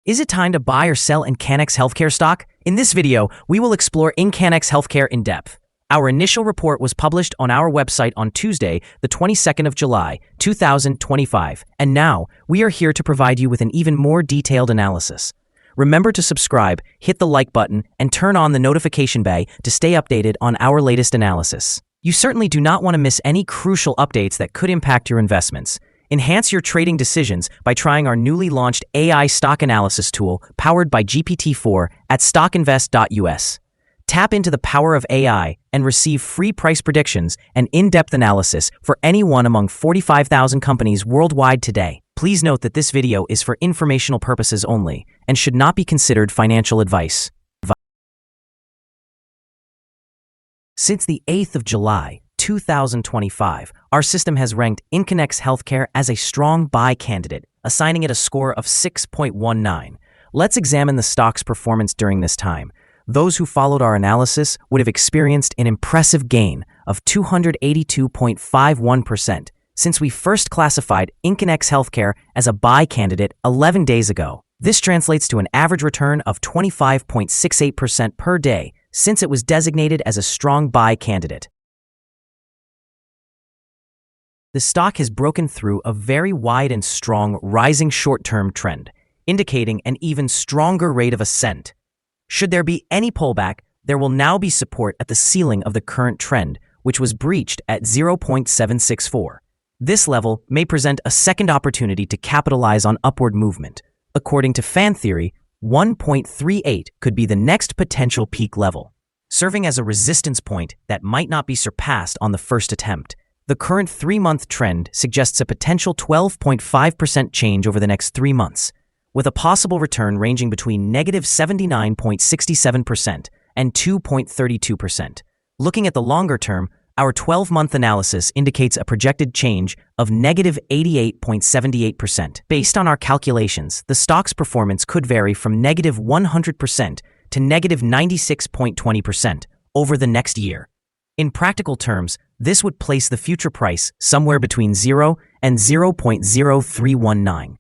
Is it time to buy or sell Incannex Healthcare stock? In this video, we will explore Incannex Healthcare in depth. Our initial report was published on our website on Tuesday, the 22nd of July, 2025, and now we are here to provide you with an even more detailed analysis. Remember to subscribe, hit the like button, and turn on the notification bell to stay updated on our latest analysis. You certainly do not want to miss any crucial updates that could impact your investments. Enhance your trading decisions by trying our newly launched AI stock analysis tool powered by GPT-4 at StockInvest.us. Tap into the power of AI and receive free price predictions and in-depth analysis for any one among 45,000 companies worldwide today. Please note that this video is for informational purposes only and should not be considered financial advice. Since the 8th of July, 2025, our system has ranked Incannex Healthcare as a strong buy candidate, assigning it a score of 6.19. Let's examine the stock's performance during this time. Those who followed our analysis would have experienced an impressive gain of 282.51% since we first classified Incannex Healthcare as a buy candidate 11 days ago. This translates to an average return of 25.68% per day since it was designated as a strong buy candidate. The stock has broken through a very wide and strong rising short-term trend, indicating an even stronger rate of ascent. Should there be any pullback, there will now be support at the ceiling of the current trend, which was breached at 0.764. This level may present a second opportunity to capitalize on upward movement. According to fan theory, 1.38 could be the next potential peak level, serving as a resistance point that might not be surpassed on the first attempt. The current 3-month trend suggests a potential 12.5% change over the next 3 months, with a possible return ranging between negative 79.67% and 2.32%. Looking at the longer term, our 12-month analysis indicates a projected change of negative 88.78%. Based on our calculations, the stock's performance could vary from negative 100% to negative 96.20% over the next year. In practical terms, this would place the future price somewhere between 0 and 0.0319.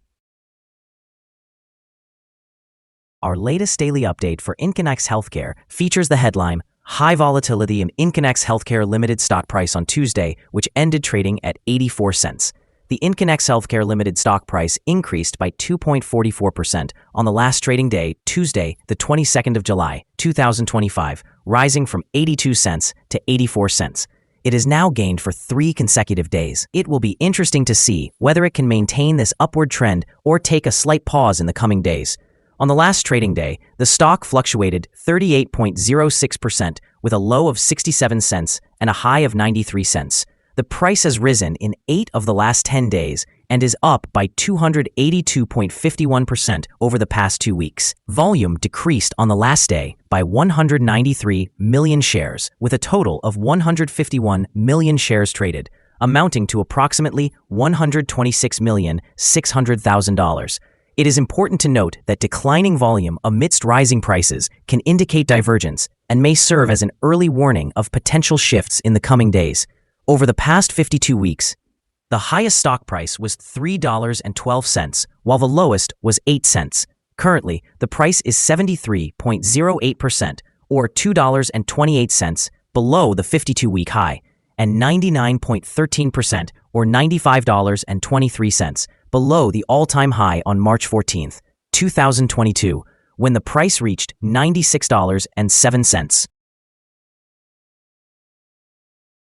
Our latest daily update for Incannex Healthcare features the headline, High Volatility in Incannex Healthcare Limited stock price on Tuesday, which ended trading at 84 cents. The Incannex Healthcare Limited stock price increased by 2.44% on the last trading day, Tuesday, the 22nd of July, 2025, rising from 82 cents to 84 cents. It has now gained for 3 consecutive days. It will be interesting to see whether it can maintain this upward trend or take a slight pause in the coming days. On the last trading day, the stock fluctuated 38.06% with a low of 67 cents and a high of 93 cents. The price has risen in 8 of the last 10 days and is up by 282.51% over the past 2 weeks. Volume decreased on the last day by 193 million shares, with a total of 151 million shares traded, amounting to approximately $126,600,000. It is important to note that declining volume amidst rising prices can indicate divergence and may serve as an early warning of potential shifts in the coming days. Over the past 52 weeks, the highest stock price was $3.12, while the lowest was 8 cents. Currently, the price is 73.08%, or $2.28, below the 52-week high, and 99.13%, or $95.23, below the all-time high on March 14, 2022, when the price reached $96.07.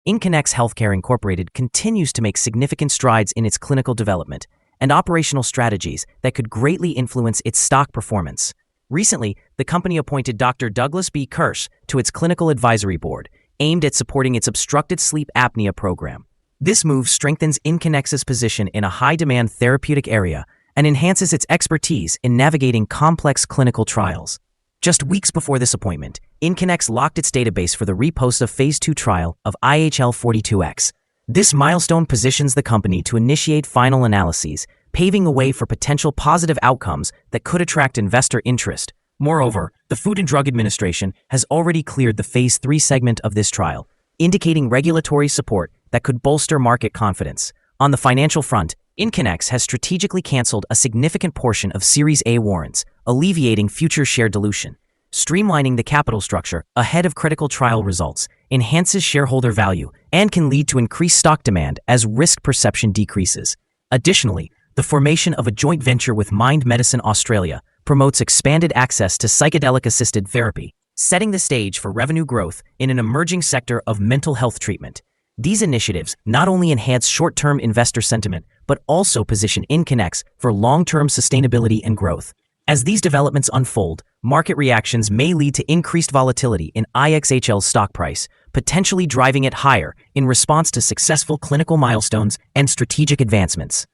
Incannex Healthcare Incorporated continues to make significant strides in its clinical development and operational strategies that could greatly influence its stock performance. Recently, the company appointed Dr. Douglas B. Kirsch to its clinical advisory board, aimed at supporting its obstructed sleep apnea program. This move strengthens Incannex's position in a high-demand therapeutic area and enhances its expertise in navigating complex clinical trials. Just weeks before this appointment, Incannex locked its database for the repost of Phase 2 trial of IXHL 42X. This milestone positions the company to initiate final analyses, paving the way for potential positive outcomes that could attract investor interest. Moreover, the Food and Drug Administration has already cleared the Phase 3 segment of this trial, indicating regulatory support that could bolster market confidence. On the financial front, Incannex has strategically canceled a significant portion of Series A warrants, alleviating future share dilution. Streamlining the capital structure ahead of critical trial results enhances shareholder value and can lead to increased stock demand as risk perception decreases. Additionally, the formation of a joint venture with Mind Medicine Australia promotes expanded access to psychedelic-assisted therapy, setting the stage for revenue growth in an emerging sector of mental health treatment. These initiatives not only enhance short-term investor sentiment, but also position Incannex for long-term sustainability and growth. As these developments unfold, market reactions may lead to increased volatility in IXHL's stock price, potentially driving it higher in response to successful clinical milestones and strategic advancements.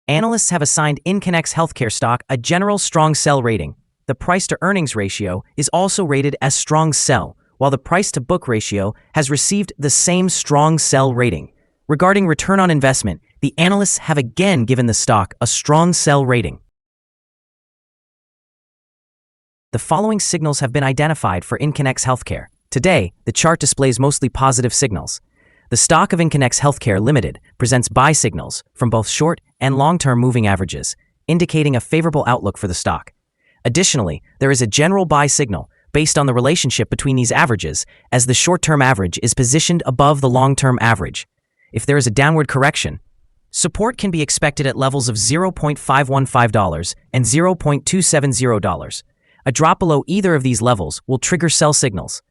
Analysts have assigned Incannex Healthcare stock a general strong sell rating. The price-to-earnings ratio is also rated as strong sell, while the price-to-book ratio has received the same strong sell rating. Regarding return on investment, the analysts have again given the stock a strong sell rating. The following signals have been identified for Incannex Healthcare. Today, the chart displays mostly positive signals. The stock of Incannex Healthcare Limited presents buy signals from both short and long-term moving averages, indicating a favorable outlook for the stock. Additionally, there is a general buy signal based on the relationship between these averages, as the short-term average is positioned above the long-term average. If there is a downward correction, support can be expected at levels of $0.515 and $0.270. A drop below either of these levels will trigger sell signals.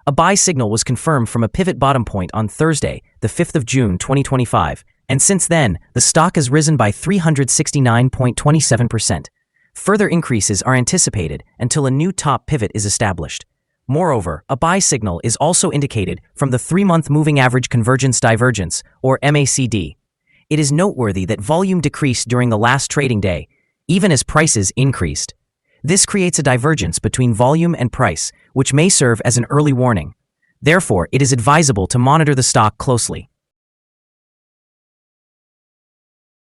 A buy signal was confirmed from a pivot bottom point on Thursday, the 5th of June 2025, and since then, the stock has risen by 369.27%. Further increases are anticipated until a new top pivot is established. Moreover, a buy signal is also indicated from the 3-month moving average convergence divergence, or MACD. It is noteworthy that volume decreased during the last trading day, even as prices increased. This creates a divergence between volume and price, which may serve as an early warning. Therefore, it is advisable to monitor the stock closely.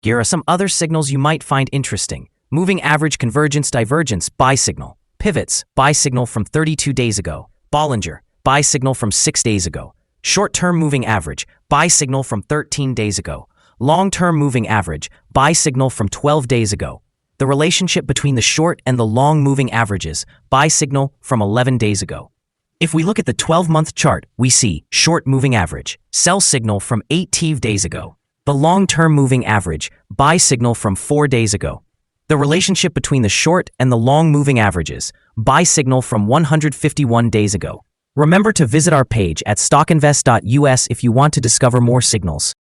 Here are some other signals you might find interesting. Moving average convergence divergence buy signal. Pivots buy signal from 32 days ago. Bollinger buy signal from 6 days ago. Short-term moving average buy signal from 13 days ago. Long-term moving average buy signal from 12 days ago. The relationship between the short and the long moving averages buy signal from 11 days ago. If we look at the 12-month chart, we see short moving average, sell signal from 18 days ago. The long-term moving average, buy signal from 4 days ago. The relationship between the short and the long moving averages, buy signal from 151 days ago. Remember to visit our page at StockInvest.us if you want to discover more signals.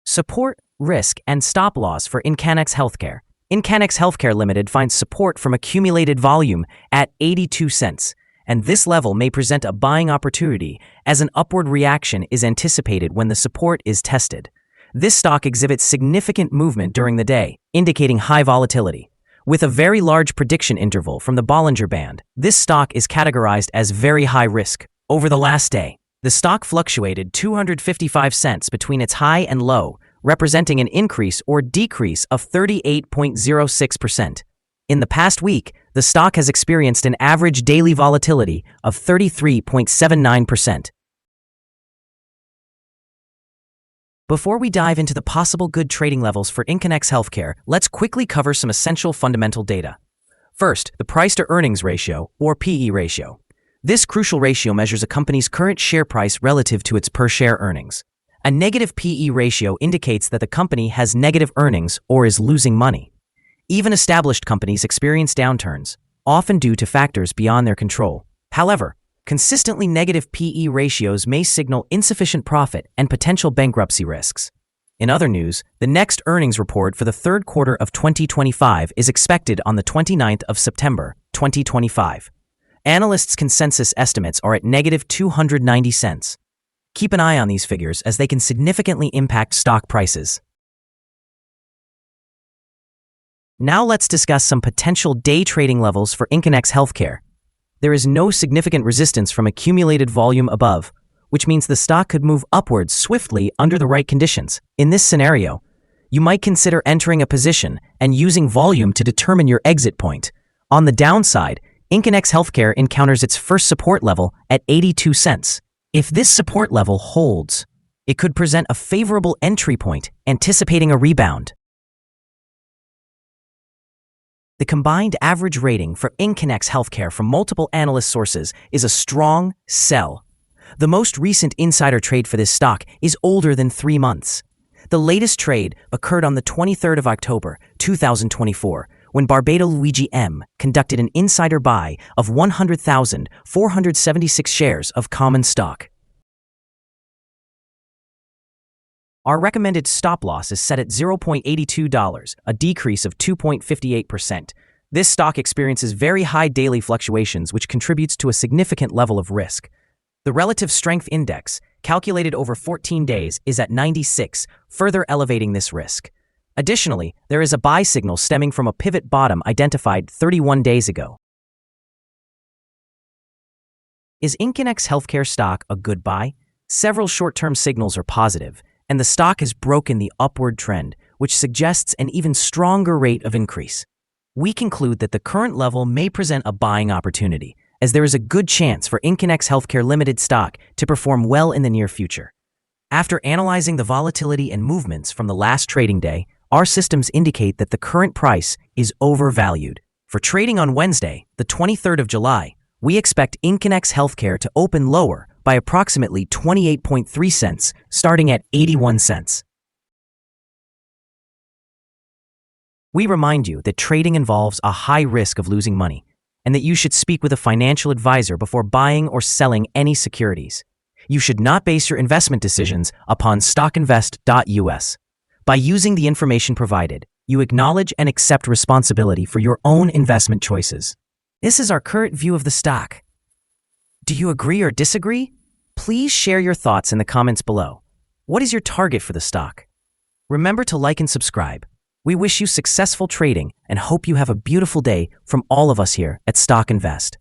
Support, risk, and stop loss for Incannex Healthcare. Incannex Healthcare Limited finds support from accumulated volume at 82 cents, and this level may present a buying opportunity as an upward reaction is anticipated when the support is tested. This stock exhibits significant movement during the day, indicating high volatility. With a very large prediction interval from the Bollinger Band, this stock is categorized as very high risk. Over the last day, the stock fluctuated 255 cents between its high and low, representing an increase or decrease of 38.06%. In the past week, the stock has experienced an average daily volatility of 33.79%. Before we dive into the possible good trading levels for Incannex Healthcare, let's quickly cover some essential fundamental data. First, the price-to-earnings ratio, or PE ratio. This crucial ratio measures a company's current share price relative to its per-share earnings. A negative PE ratio indicates that the company has negative earnings or is losing money. Even established companies experience downturns, often due to factors beyond their control. However, consistently negative PE ratios may signal insufficient profit and potential bankruptcy risks. In other news, the next earnings report for the third quarter of 2025 is expected on the 29th of September, 2025. Analysts' consensus estimates are at negative 290 cents. Keep an eye on these figures as they can significantly impact stock prices. Now let's discuss some potential day trading levels for Incannex Healthcare. There is no significant resistance from accumulated volume above, which means the stock could move upwards swiftly under the right conditions. In this scenario, you might consider entering a position and using volume to determine your exit point. On the downside, Incannex Healthcare encounters its first support level at 82 cents. If this support level holds, it could present a favorable entry point, anticipating a rebound. The combined average rating for Incannex Healthcare from multiple analyst sources is a strong sell. The most recent insider trade for this stock is older than 3 months. The latest trade occurred on the 23rd of October, 2024, when Barbados Luigi M. conducted an insider buy of 100,476 shares of common stock. Our recommended stop loss is set at $0.82, a decrease of 2.58%. This stock experiences very high daily fluctuations, which contributes to a significant level of risk. The relative strength index, calculated over 14 days, is at 96, further elevating this risk. Additionally, there is a buy signal stemming from a pivot bottom identified 31 days ago. Is Incannex Healthcare stock a good buy? Several short-term signals are positive, and the stock has broken the upward trend, which suggests an even stronger rate of increase. We conclude that the current level may present a buying opportunity, as there is a good chance for Incannex Healthcare Limited stock to perform well in the near future. After analyzing the volatility and movements from the last trading day, our systems indicate that the current price is overvalued. For trading on Wednesday, the 23rd of July, we expect Incannex Healthcare to open lower by approximately 28.3 cents, starting at 81 cents. We remind you that trading involves a high risk of losing money, and that you should speak with a financial advisor before buying or selling any securities. You should not base your investment decisions upon StockInvest.us. By using the information provided, you acknowledge and accept responsibility for your own investment choices. This is our current view of the stock. Do you agree or disagree? Please share your thoughts in the comments below. What is your target for the stock? Remember to like and subscribe. We wish you successful trading and hope you have a beautiful day from all of us here at Stock Invest.